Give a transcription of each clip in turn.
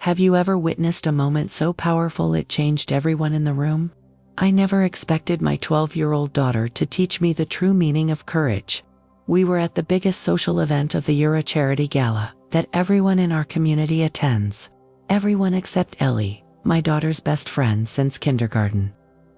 Have you ever witnessed a moment so powerful it changed everyone in the room? I never expected my 12-year-old daughter to teach me the true meaning of courage. We were at the biggest social event of the year, a charity gala that everyone in our community attends. Everyone except Ellie, my daughter's best friend since kindergarten.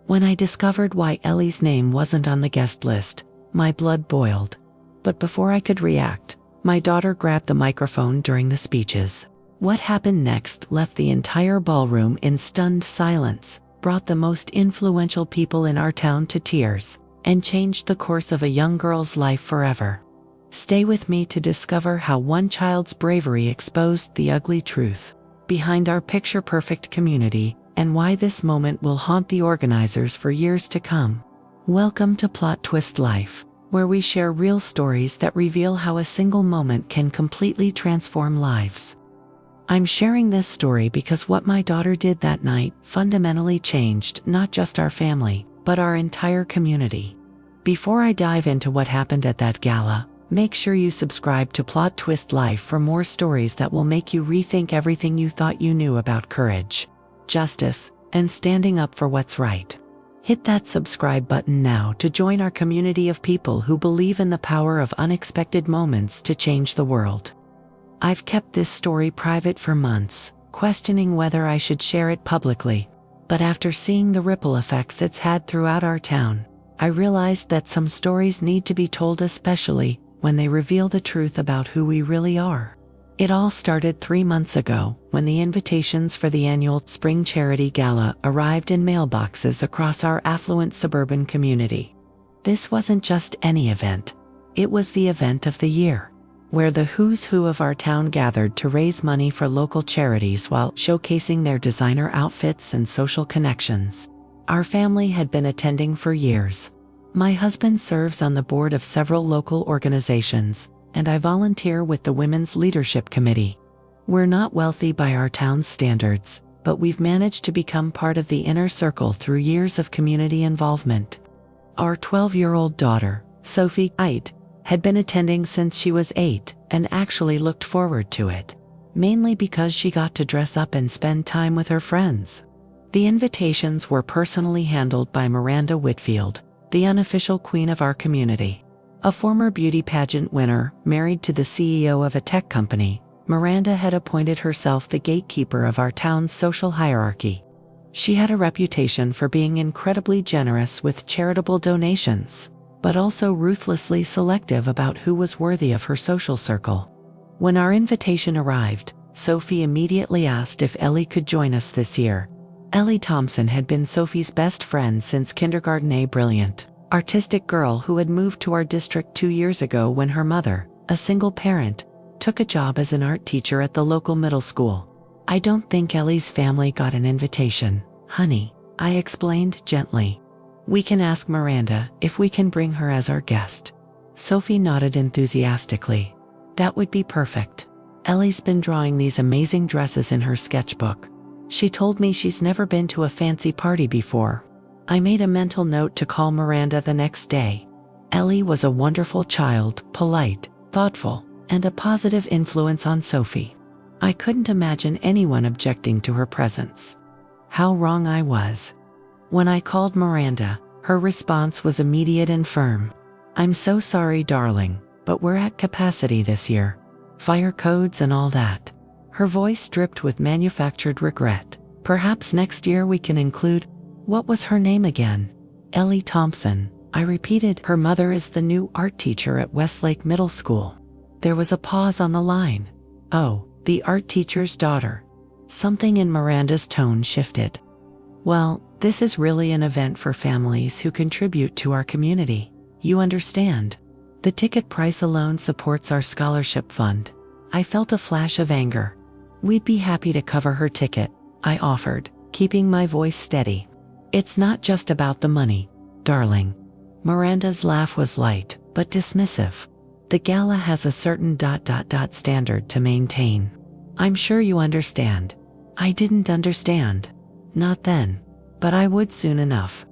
When I discovered why Ellie's name wasn't on the guest list, my blood boiled. But before I could react, my daughter grabbed the microphone during the speeches. What happened next left the entire ballroom in stunned silence, brought the most influential people in our town to tears, and changed the course of a young girl's life forever. Stay with me to discover how one child's bravery exposed the ugly truth behind our picture-perfect community, and why this moment will haunt the organizers for years to come. Welcome to Plot Twist Life, where we share real stories that reveal how a single moment can completely transform lives. I'm sharing this story because what my daughter did that night fundamentally changed not just our family, but our entire community. Before I dive into what happened at that gala, make sure you subscribe to Plot Twist Life for more stories that will make you rethink everything you thought you knew about courage, justice, and standing up for what's right. Hit that subscribe button now to join our community of people who believe in the power of unexpected moments to change the world. I've kept this story private for months, questioning whether I should share it publicly. But after seeing the ripple effects it's had throughout our town, I realized that some stories need to be told, especially when they reveal the truth about who we really are. It all started 3 months ago, when the invitations for the annual Spring Charity Gala arrived in mailboxes across our affluent suburban community. This wasn't just any event. It was the event of the year, where the who's who of our town gathered to raise money for local charities while showcasing their designer outfits and social connections. Our family had been attending for years. My husband serves on the board of several local organizations, and I volunteer with the Women's Leadership Committee. We're not wealthy by our town's standards, but we've managed to become part of the inner circle through years of community involvement. Our 12-year-old daughter, Sophie Ite, had been attending since she was 8 and actually looked forward to it, mainly because she got to dress up and spend time with her friends. The invitations were personally handled by Miranda Whitfield, the unofficial queen of our community. A former beauty pageant winner, married to the CEO of a tech company, Miranda had appointed herself the gatekeeper of our town's social hierarchy. She had a reputation for being incredibly generous with charitable donations, but also ruthlessly selective about who was worthy of her social circle. When our invitation arrived, Sophie immediately asked if Ellie could join us this year. Ellie Thompson had been Sophie's best friend since kindergarten, a brilliant, artistic girl who had moved to our district 2 years ago when her mother, a single parent, took a job as an art teacher at the local middle school. "I don't think Ellie's family got an invitation, honey," I explained gently. "We can ask Miranda if we can bring her as our guest." Sophie nodded enthusiastically. "That would be perfect. Ellie's been drawing these amazing dresses in her sketchbook. She told me she's never been to a fancy party before." I made a mental note to call Miranda the next day. Ellie was a wonderful child, polite, thoughtful, and a positive influence on Sophie. I couldn't imagine anyone objecting to her presence. How wrong I was. When I called Miranda, her response was immediate and firm. "I'm so sorry, darling, but we're at capacity this year. Fire codes and all that." Her voice dripped with manufactured regret. "Perhaps next year we can include—" What was her name again? "Ellie Thompson," I repeated. "Her mother is the new art teacher at Westlake Middle School." There was a pause on the line. "Oh, the art teacher's daughter." Something in Miranda's tone shifted. "Well, this is really an event for families who contribute to our community. You understand. The ticket price alone supports our scholarship fund." I felt a flash of anger. "We'd be happy to cover her ticket," I offered, keeping my voice steady. "It's not just about the money, darling." Miranda's laugh was light, but dismissive. "The gala has a certain standard to maintain. I'm sure you understand." I didn't understand. Not then. But I would soon enough.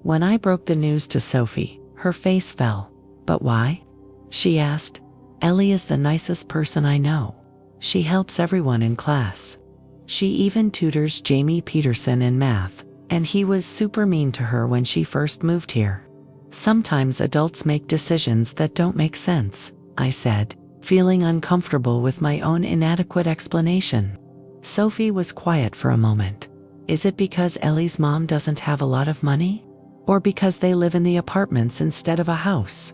When I broke the news to Sophie, her face fell. "But why?" she asked. "Ellie is the nicest person I know. She helps everyone in class. She even tutors Jamie Peterson in math, and he was super mean to her when she first moved here. Sometimes adults make decisions that don't make sense, I said, feeling uncomfortable with my own inadequate explanation. Sophie was quiet for a moment. Is it because Ellie's mom doesn't have a lot of money? Or because they live in the apartments instead of a house?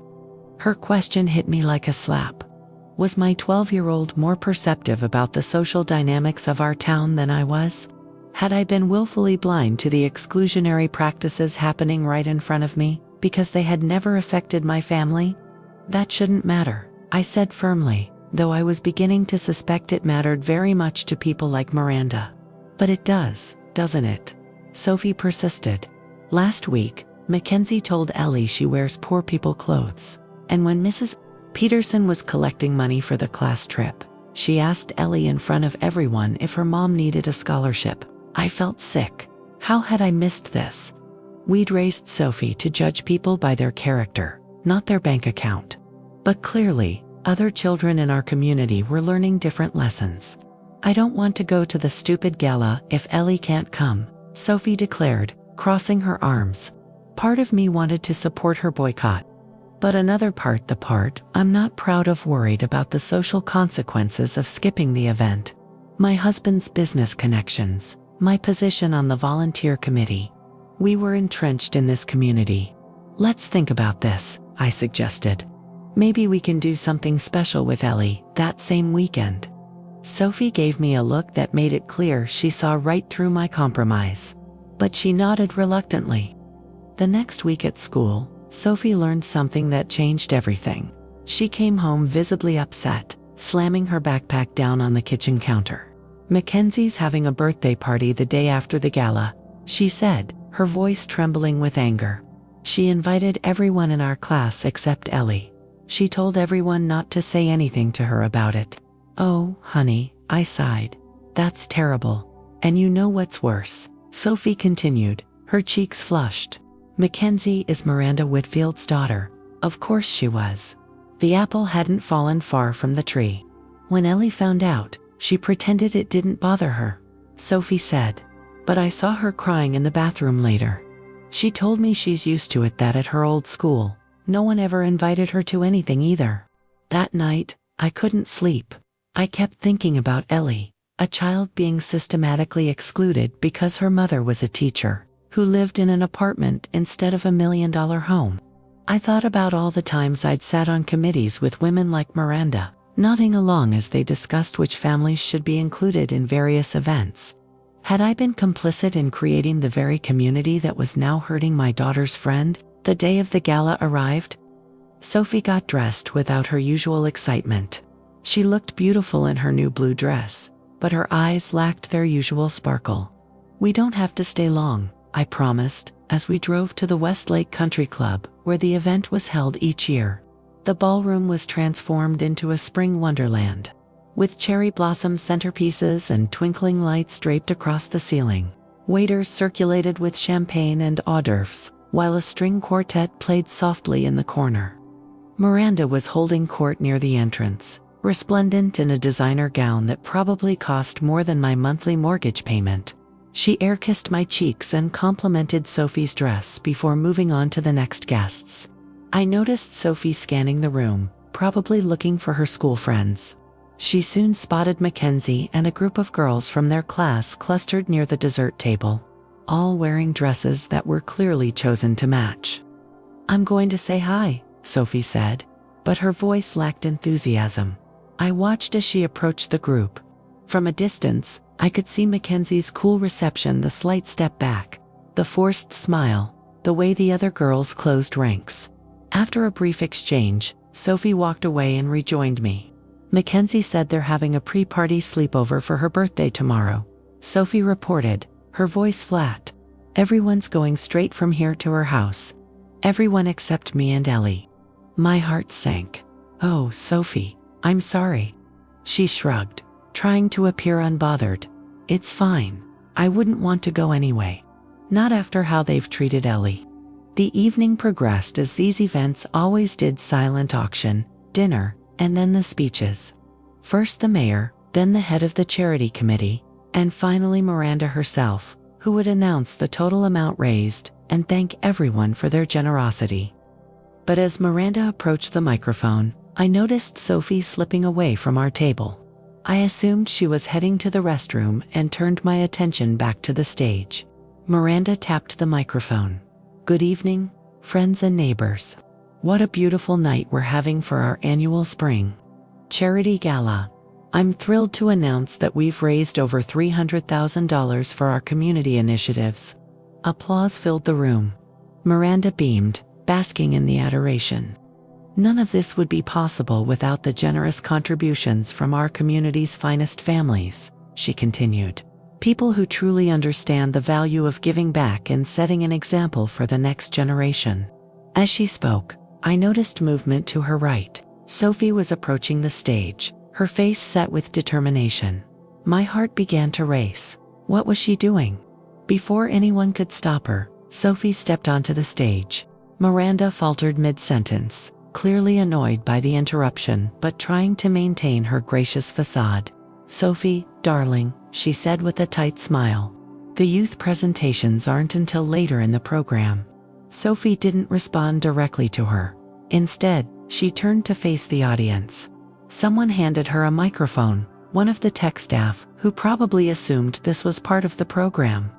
Her question hit me like a slap. Was my 12-year-old more perceptive about the social dynamics of our town than I was? Had I been willfully blind to the exclusionary practices happening right in front of me, because they had never affected my family? That shouldn't matter, I said firmly, though I was beginning to suspect it mattered very much to people like Miranda. But it does, doesn't it? Sophie persisted. Last week, Mackenzie told Ellie she wears poor people clothes, and when Mrs. Peterson was collecting money for the class trip, she asked Ellie in front of everyone if her mom needed a scholarship. I felt sick. How had I missed this? We'd raised Sophie to judge people by their character, not their bank account. But clearly, other children in our community were learning different lessons. I don't want to go to the stupid gala if Ellie can't come, Sophie declared, crossing her arms. Part of me wanted to support her boycott. But another part, I'm not proud of, worried about the social consequences of skipping the event. My husband's business connections, my position on the volunteer committee. We were entrenched in this community. Let's think about this, I suggested. Maybe we can do something special with Ellie that same weekend. Sophie gave me a look that made it clear she saw right through my compromise. But she nodded reluctantly. The next week at school, Sophie learned something that changed everything. She came home visibly upset, slamming her backpack down on the kitchen counter. Mackenzie's having a birthday party the day after the gala, she said, her voice trembling with anger. She invited everyone in our class except Ellie. She told everyone not to say anything to her about it. Oh, honey, I sighed. That's terrible. And you know what's worse? Sophie continued, her cheeks flushed. Mackenzie is Miranda Whitfield's daughter. Of course she was. The apple hadn't fallen far from the tree. When Ellie found out, she pretended it didn't bother her, Sophie said. But I saw her crying in the bathroom later. She told me she's used to it, that at her old school, no one ever invited her to anything either. That night, I couldn't sleep. I kept thinking about Ellie, a child being systematically excluded because her mother was a teacher who lived in an apartment instead of $1 million home. I thought about all the times I'd sat on committees with women like Miranda, nodding along as they discussed which families should be included in various events. Had I been complicit in creating the very community that was now hurting my daughter's friend? The day of the gala arrived. Sophie got dressed without her usual excitement. She looked beautiful in her new blue dress, but her eyes lacked their usual sparkle. We don't have to stay long, I promised, as we drove to the Westlake Country Club, where the event was held each year. The ballroom was transformed into a spring wonderland, with cherry blossom centerpieces and twinkling lights draped across the ceiling. Waiters circulated with champagne and hors d'oeuvres, while a string quartet played softly in the corner. Miranda was holding court near the entrance, resplendent in a designer gown that probably cost more than my monthly mortgage payment. She air-kissed my cheeks and complimented Sophie's dress before moving on to the next guests. I noticed Sophie scanning the room, probably looking for her school friends. She soon spotted Mackenzie and a group of girls from their class clustered near the dessert table, all wearing dresses that were clearly chosen to match. "I'm going to say hi," Sophie said, but her voice lacked enthusiasm. I watched as she approached the group. From a distance, I could see Mackenzie's cool reception, the slight step back, the forced smile, the way the other girls closed ranks. After a brief exchange, Sophie walked away and rejoined me. Mackenzie said they're having a pre-party sleepover for her birthday tomorrow, Sophie reported, her voice flat. Everyone's going straight from here to her house. Everyone except me and Ellie. My heart sank. Oh, Sophie, I'm sorry. She shrugged, trying to appear unbothered. It's fine. I wouldn't want to go anyway. Not after how they've treated Ellie. The evening progressed as these events always did: silent auction, dinner, and then the speeches. First the mayor, then the head of the charity committee, and finally Miranda herself, who would announce the total amount raised and thank everyone for their generosity. But as Miranda approached the microphone, I noticed Sophie slipping away from our table. I assumed she was heading to the restroom and turned my attention back to the stage. Miranda tapped the microphone. "Good evening, friends and neighbors. What a beautiful night we're having for our annual spring charity gala. I'm thrilled to announce that we've raised over $300,000 for our community initiatives." Applause filled the room. Miranda beamed, basking in the adoration. "None of this would be possible without the generous contributions from our community's finest families," she continued. "People who truly understand the value of giving back and setting an example for the next generation." As she spoke, I noticed movement to her right. Sophie was approaching the stage, her face set with determination. My heart began to race. What was she doing? Before anyone could stop her, Sophie stepped onto the stage. Miranda faltered mid-sentence, clearly annoyed by the interruption but trying to maintain her gracious facade. "Sophie, darling," she said with a tight smile. "The youth presentations aren't until later in the program." Sophie didn't respond directly to her. Instead, she turned to face the audience. Someone handed her a microphone, one of the tech staff, who probably assumed this was part of the program.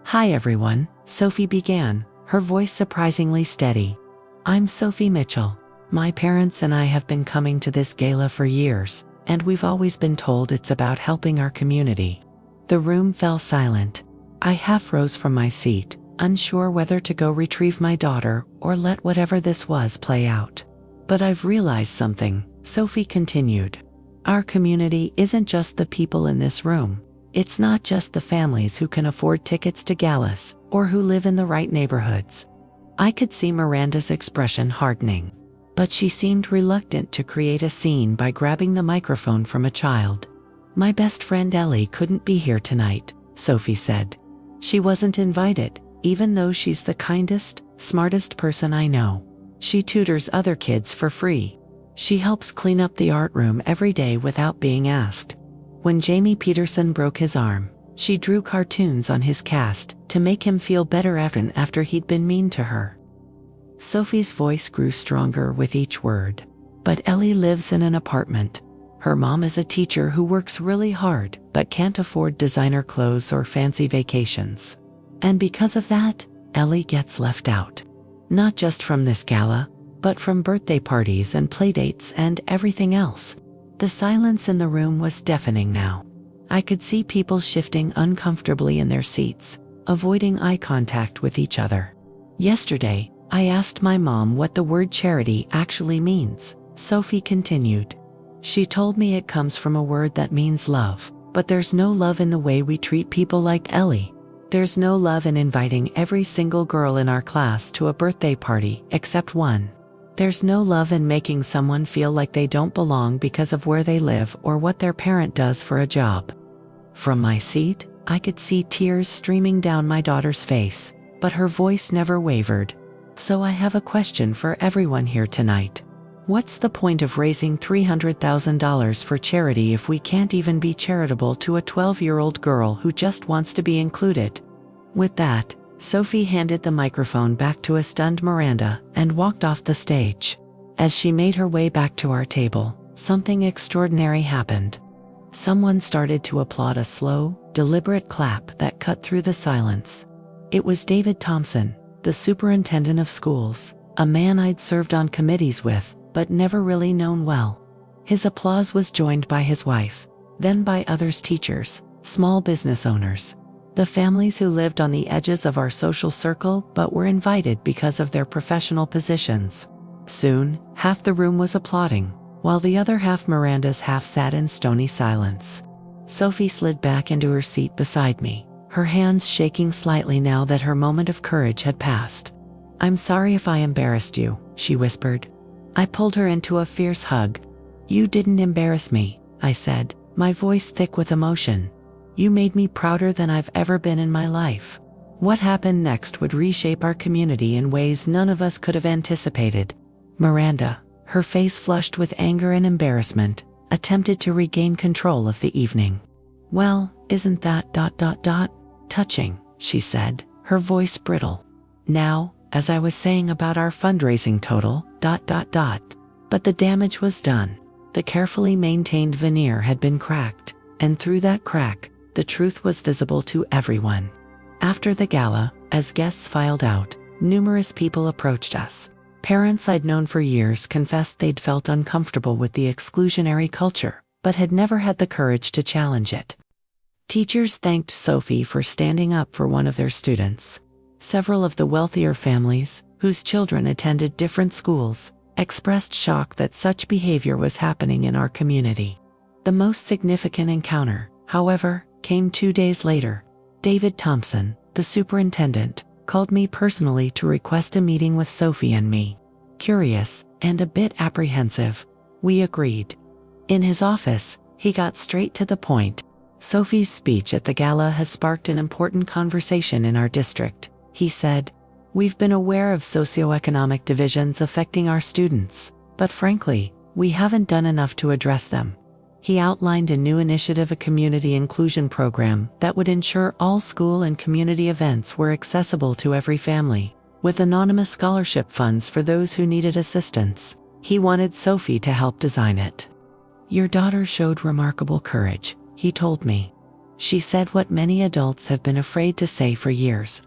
"Hi everyone," Sophie began, her voice surprisingly steady. "I'm Sophie Mitchell. My parents and I have been coming to this gala for years, and we've always been told it's about helping our community." The room fell silent. I half rose from my seat, unsure whether to go retrieve my daughter or let whatever this was play out. "But I've realized something," Sophie continued. "Our community isn't just the people in this room. It's not just the families who can afford tickets to galas or who live in the right neighborhoods." I could see Miranda's expression hardening, but she seemed reluctant to create a scene by grabbing the microphone from a child. "My best friend Ellie couldn't be here tonight," Sophie said. "She wasn't invited, even though she's the kindest, smartest person I know. She tutors other kids for free. She helps clean up the art room every day without being asked. When Jamie Peterson broke his arm, she drew cartoons on his cast to make him feel better after he'd been mean to her." Sophie's voice grew stronger with each word. "But Ellie lives in an apartment. Her mom is a teacher who works really hard but can't afford designer clothes or fancy vacations. And because of that, Ellie gets left out. Not just from this gala, but from birthday parties and playdates and everything else." The silence in the room was deafening now. I could see people shifting uncomfortably in their seats, avoiding eye contact with each other. "Yesterday, I asked my mom what the word charity actually means," Sophie continued. "She told me it comes from a word that means love, but there's no love in the way we treat people like Ellie. There's no love in inviting every single girl in our class to a birthday party except one. There's no love in making someone feel like they don't belong because of where they live or what their parent does for a job." From my seat, I could see tears streaming down my daughter's face, but her voice never wavered. "So I have a question for everyone here tonight. What's the point of raising $300,000 for charity if we can't even be charitable to a 12-year-old girl who just wants to be included?" With that, Sophie handed the microphone back to a stunned Miranda and walked off the stage. As she made her way back to our table, something extraordinary happened. Someone started to applaud, a slow, deliberate clap that cut through the silence. It was David Thompson, the superintendent of schools, a man I'd served on committees with, but never really known well. His applause was joined by his wife, then by others: teachers, small business owners, the families who lived on the edges of our social circle but were invited because of their professional positions. Soon, half the room was applauding, while the other half, Miranda's half, sat in stony silence. Sophie slid back into her seat beside me, her hands shaking slightly now that her moment of courage had passed. "I'm sorry if I embarrassed you," she whispered. I pulled her into a fierce hug. "You didn't embarrass me," I said, my voice thick with emotion. "You made me prouder than I've ever been in my life." What happened next would reshape our community in ways none of us could have anticipated. Miranda, her face flushed with anger and embarrassment, attempted to regain control of the evening. "Well, isn't that ... touching," she said, her voice brittle. "Now, as I was saying about our fundraising total ... But the damage was done. The carefully maintained veneer had been cracked, and through that crack, the truth was visible to everyone. After the gala, as guests filed out, numerous people approached us. Parents I'd known for years confessed they'd felt uncomfortable with the exclusionary culture, but had never had the courage to challenge it. Teachers thanked Sophie for standing up for one of their students. Several of the wealthier families, whose children attended different schools, expressed shock that such behavior was happening in our community. The most significant encounter, however, came 2 days later. David Thompson, the superintendent, called me personally to request a meeting with Sophie and me. Curious, and a bit apprehensive, we agreed. In his office, he got straight to the point. "Sophie's speech at the gala has sparked an important conversation in our district," he said. "We've been aware of socioeconomic divisions affecting our students, but frankly, we haven't done enough to address them." He outlined a new initiative, a community inclusion program that would ensure all school and community events were accessible to every family, with anonymous scholarship funds for those who needed assistance. He wanted Sophie to help design it. "Your daughter showed remarkable courage," he told me. "She said what many adults have been afraid to say for years."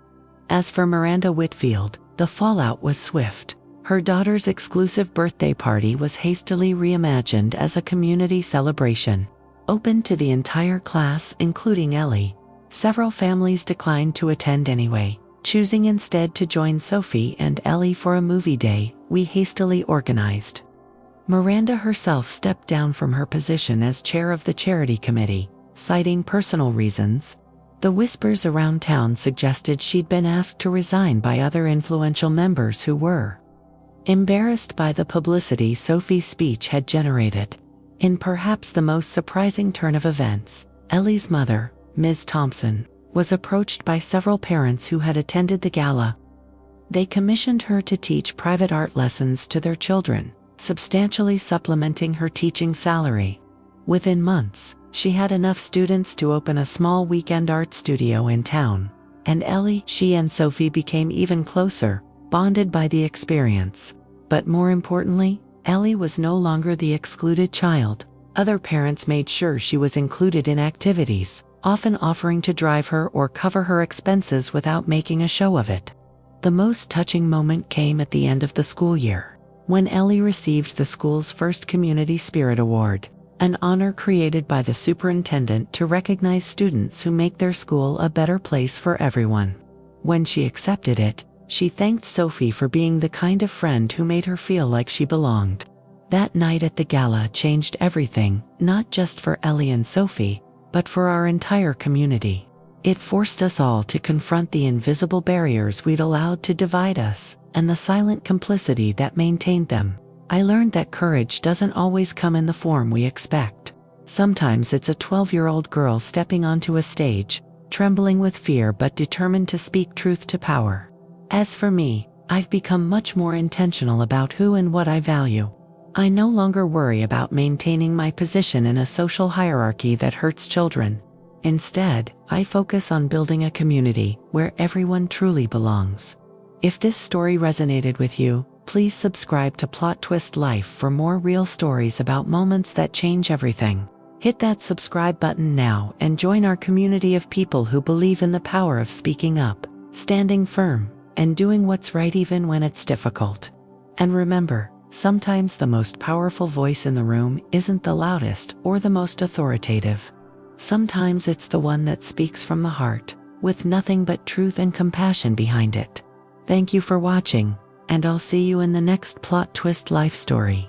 As for Miranda Whitfield, the fallout was swift. Her daughter's exclusive birthday party was hastily reimagined as a community celebration, open to the entire class including Ellie. Several families declined to attend anyway, choosing instead to join Sophie and Ellie for a movie day we hastily organized. Miranda herself stepped down from her position as chair of the charity committee, citing personal reasons. The whispers around town suggested she'd been asked to resign by other influential members who were embarrassed by the publicity Sophie's speech had generated. In perhaps the most surprising turn of events, Ellie's mother, Ms. Thompson, was approached by several parents who had attended the gala. They commissioned her to teach private art lessons to their children, substantially supplementing her teaching salary. Within months, she had enough students to open a small weekend art studio in town, and she and Sophie became even closer, bonded by the experience. But more importantly, Ellie was no longer the excluded child. Other parents made sure she was included in activities, often offering to drive her or cover her expenses without making a show of it. The most touching moment came at the end of the school year, when Ellie received the school's first Community Spirit Award, an honor created by the superintendent to recognize students who make their school a better place for everyone. When she accepted it, she thanked Sophie for being the kind of friend who made her feel like she belonged. That night at the gala changed everything, not just for Ellie and Sophie, but for our entire community. It forced us all to confront the invisible barriers we'd allowed to divide us, and the silent complicity that maintained them. I learned that courage doesn't always come in the form we expect. Sometimes it's a 12-year-old girl stepping onto a stage, trembling with fear but determined to speak truth to power. As for me, I've become much more intentional about who and what I value. I no longer worry about maintaining my position in a social hierarchy that hurts children. Instead, I focus on building a community where everyone truly belongs. If this story resonated with you, please subscribe to Plot Twist Life for more real stories about moments that change everything. Hit that subscribe button now and join our community of people who believe in the power of speaking up, standing firm, and doing what's right even when it's difficult. And remember, sometimes the most powerful voice in the room isn't the loudest or the most authoritative. Sometimes it's the one that speaks from the heart, with nothing but truth and compassion behind it. Thank you for watching, and I'll see you in the next Plot Twist Life story.